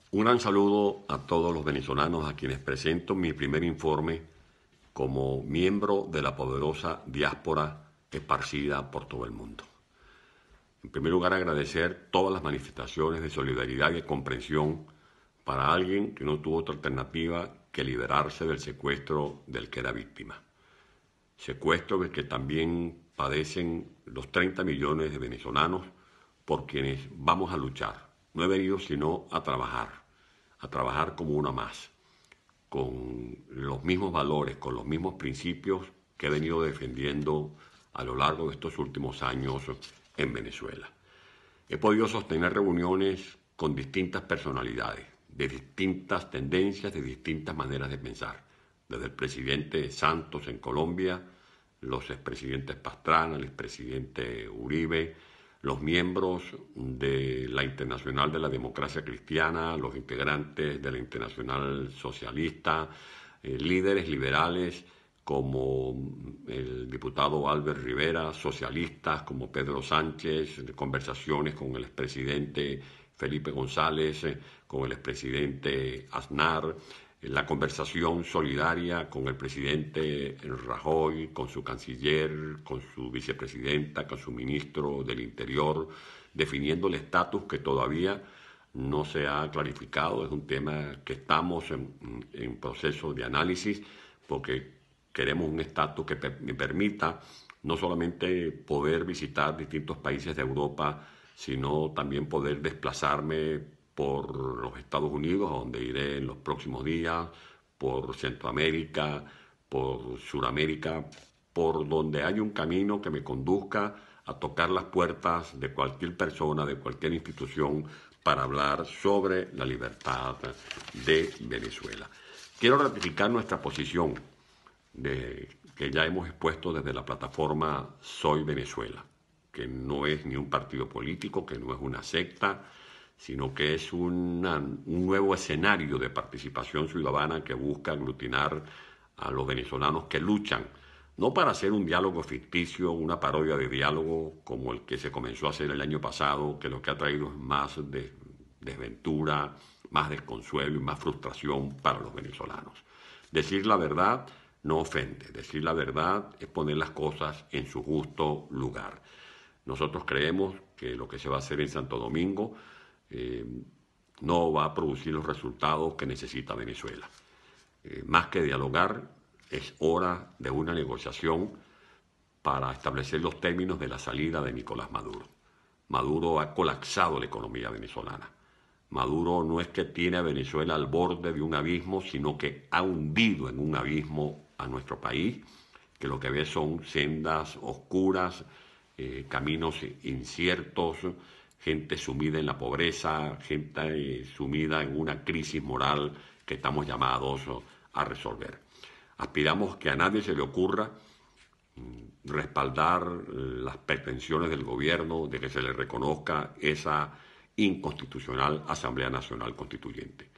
Un gran saludo a todos los venezolanos a quienes presento mi primer informe como miembro de la poderosa diáspora esparcida por todo el mundo. En primer lugar, agradecer todas las manifestaciones de solidaridad y de comprensión para alguien que no tuvo otra alternativa que liberarse del secuestro del que era víctima. Secuestro del que también padecen los 30 millones de venezolanos por quienes vamos a luchar. No he venido sino a trabajar como uno más, con los mismos valores, con los mismos principios que he venido defendiendo a lo largo de estos últimos años en Venezuela. He podido sostener reuniones con distintas personalidades, de distintas tendencias, de distintas maneras de pensar, desde el presidente Santos en Colombia, los expresidentes Pastrana, el expresidente Uribe, los miembros de la Internacional de la Democracia Cristiana, los integrantes de la Internacional Socialista, líderes liberales como el diputado Albert Rivera, socialistas como Pedro Sánchez, conversaciones con el expresidente Felipe González, con el expresidente Aznar, la conversación solidaria con el presidente Rajoy, con su canciller, con su vicepresidenta, con su ministro del Interior, definiendo el estatus que todavía no se ha clarificado. Es un tema que estamos en proceso de análisis porque queremos un estatus que me permita no solamente poder visitar distintos países de Europa, sino también poder desplazarme por los Estados Unidos, a donde iré en los próximos días, por Centroamérica, por Suramérica, por donde hay un camino que me conduzca a tocar las puertas de cualquier persona, de cualquier institución, para hablar sobre la libertad de Venezuela. Quiero ratificar nuestra posición que ya hemos expuesto desde la plataforma Soy Venezuela, que no es ni un partido político, que no es una secta, sino que es un nuevo escenario de participación ciudadana que busca aglutinar a los venezolanos que luchan, no para hacer un diálogo ficticio, una parodia de diálogo como el que se comenzó a hacer el año pasado, que lo que ha traído es más desventura, más desconsuelo y más frustración para los venezolanos. Decir la verdad no ofende, decir la verdad es poner las cosas en su justo lugar. Nosotros creemos que lo que se va a hacer en Santo Domingo no va a producir los resultados que necesita Venezuela. Más que dialogar, es hora de una negociación para establecer los términos de la salida de Nicolás Maduro. Maduro ha colapsado la economía venezolana. Maduro no es que tiene a Venezuela al borde de un abismo, sino que ha hundido en un abismo a nuestro país, que lo que ve son sendas oscuras, caminos inciertos, gente sumida en la pobreza, gente sumida en una crisis moral que estamos llamados a resolver. Aspiramos que a nadie se le ocurra respaldar las pretensiones del gobierno de que se le reconozca esa inconstitucional Asamblea Nacional Constituyente.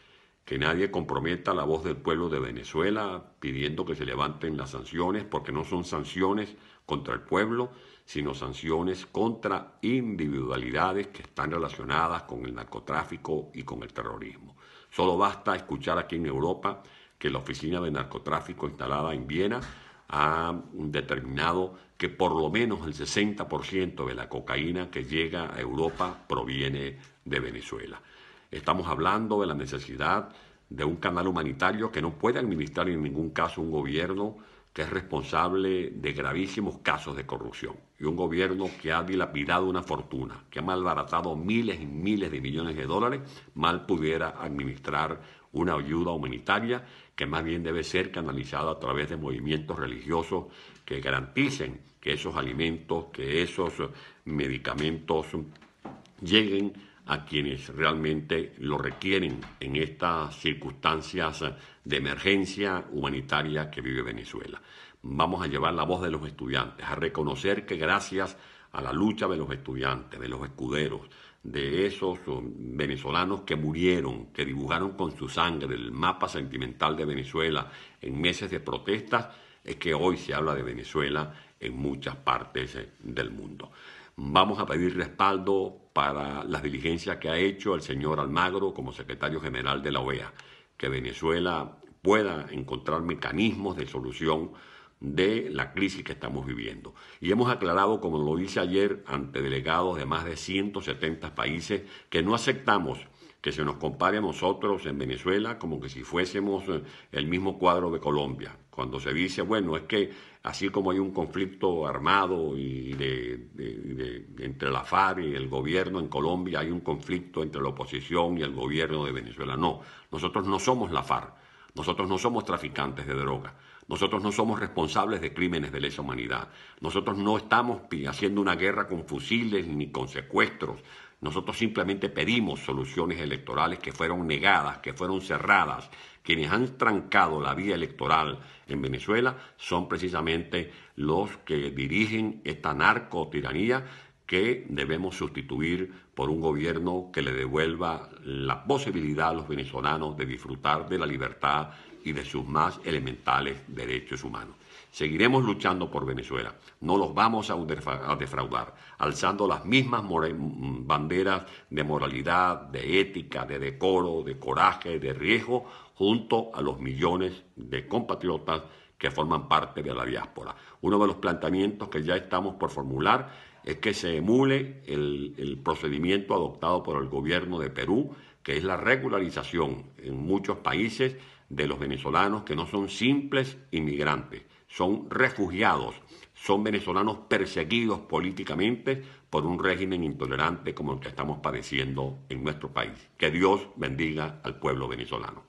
Que nadie comprometa la voz del pueblo de Venezuela pidiendo que se levanten las sanciones, porque no son sanciones contra el pueblo, sino sanciones contra individualidades que están relacionadas con el narcotráfico y con el terrorismo. Solo basta escuchar aquí en Europa que la oficina de narcotráfico instalada en Viena ha determinado que por lo menos el 60% de la cocaína que llega a Europa proviene de Venezuela. Estamos hablando de la necesidad de un canal humanitario que no puede administrar en ningún caso un gobierno que es responsable de gravísimos casos de corrupción y un gobierno que ha dilapidado una fortuna, que ha malbaratado miles y miles de millones de dólares, mal pudiera administrar una ayuda humanitaria que más bien debe ser canalizada a través de movimientos religiosos que garanticen que esos alimentos, que esos medicamentos lleguen a quienes realmente lo requieren en estas circunstancias de emergencia humanitaria que vive Venezuela. Vamos a llevar la voz de los estudiantes, a reconocer que gracias a la lucha de los estudiantes, de los escuderos, de esos venezolanos que murieron, que dibujaron con su sangre el mapa sentimental de Venezuela en meses de protestas, es que hoy se habla de Venezuela en muchas partes del mundo. Vamos a pedir respaldo para las diligencias que ha hecho el señor Almagro como secretario general de la OEA, que Venezuela pueda encontrar mecanismos de solución de la crisis que estamos viviendo. Y hemos aclarado, como lo hice ayer, ante delegados de más de 170 países, que no aceptamos que se nos compare a nosotros en Venezuela como que si fuésemos el mismo cuadro de Colombia. Cuando se dice, bueno, es que así como hay un conflicto armado entre la FARC y el gobierno en Colombia, hay un conflicto entre la oposición y el gobierno de Venezuela. No, nosotros no somos la FARC, nosotros no somos traficantes de droga. Nosotros no somos responsables de crímenes de lesa humanidad. Nosotros no estamos haciendo una guerra con fusiles ni con secuestros. Nosotros simplemente pedimos soluciones electorales que fueron negadas, que fueron cerradas. Quienes han trancado la vía electoral en Venezuela son precisamente los que dirigen esta narcotiranía que debemos sustituir por un gobierno que le devuelva la posibilidad a los venezolanos de disfrutar de la libertad y de sus más elementales derechos humanos. Seguiremos luchando por Venezuela, no los vamos a defraudar, alzando las mismas banderas de moralidad, de ética, de decoro, de coraje, de riesgo, junto a los millones de compatriotas que forman parte de la diáspora. Uno de los planteamientos que ya estamos por formular es que se emule el procedimiento adoptado por el gobierno de Perú, que es la regularización en muchos países de los venezolanos que no son simples inmigrantes, son refugiados, son venezolanos perseguidos políticamente por un régimen intolerante como el que estamos padeciendo en nuestro país. Que Dios bendiga al pueblo venezolano.